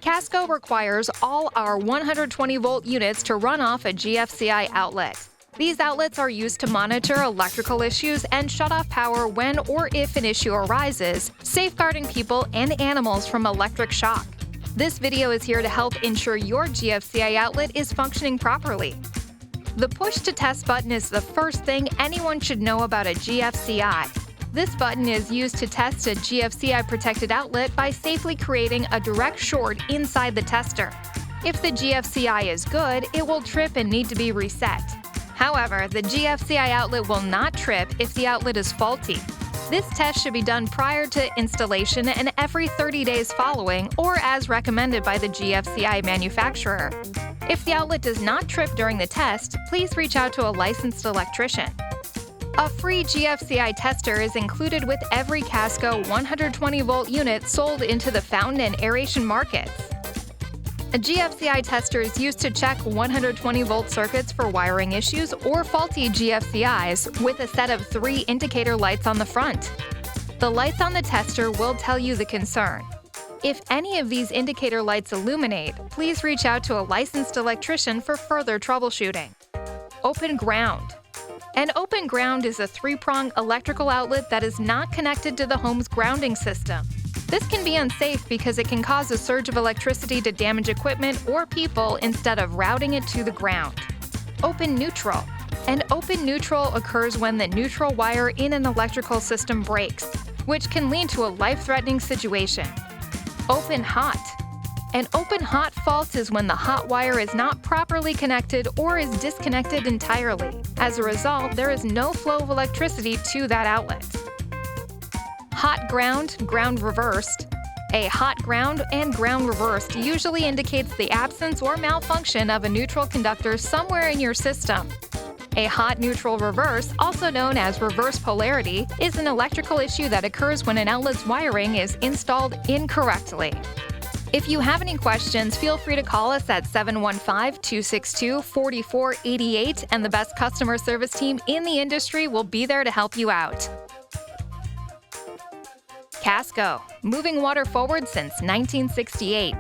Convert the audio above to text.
Kasco requires all our 120-volt units to run off a GFCI outlet. These outlets are used to monitor electrical issues and shut off power when or if an issue arises, safeguarding people and animals from electric shock. This video is here to help ensure your GFCI outlet is functioning properly. The Push to Test button is the first thing anyone should know about a GFCI. This button is used to test a GFCI protected outlet by safely creating a direct short inside the tester. If the GFCI is good, it will trip and need to be reset. However, the GFCI outlet will not trip if the outlet is faulty. This test should be done prior to installation and every 30 days following, or as recommended by the GFCI manufacturer. If the outlet does not trip during the test, please reach out to a licensed electrician. A free GFCI tester is included with every Kasco 120-volt unit sold into the fountain and aeration markets. A GFCI tester is used to check 120-volt circuits for wiring issues or faulty GFCIs with a set of 3 indicator lights on the front. The lights on the tester will tell you the concern. If any of these indicator lights illuminate, please reach out to a licensed electrician for further troubleshooting. Open ground. An open ground is a 3-prong electrical outlet that is not connected to the home's grounding system. This can be unsafe because it can cause a surge of electricity to damage equipment or people instead of routing it to the ground. Open neutral. An open neutral occurs when the neutral wire in an electrical system breaks, which can lead to a life-threatening situation. Open hot. An open hot fault is when the hot wire is not properly connected or is disconnected entirely. As a result, there is no flow of electricity to that outlet. Hot ground, ground reversed. A hot ground and ground reversed usually indicates the absence or malfunction of a neutral conductor somewhere in your system. A hot neutral reverse, also known as reverse polarity, is an electrical issue that occurs when an outlet's wiring is installed incorrectly. If you have any questions, feel free to call us at 715-262-4488 and the best customer service team in the industry will be there to help you out. Kasco, moving water forward since 1968.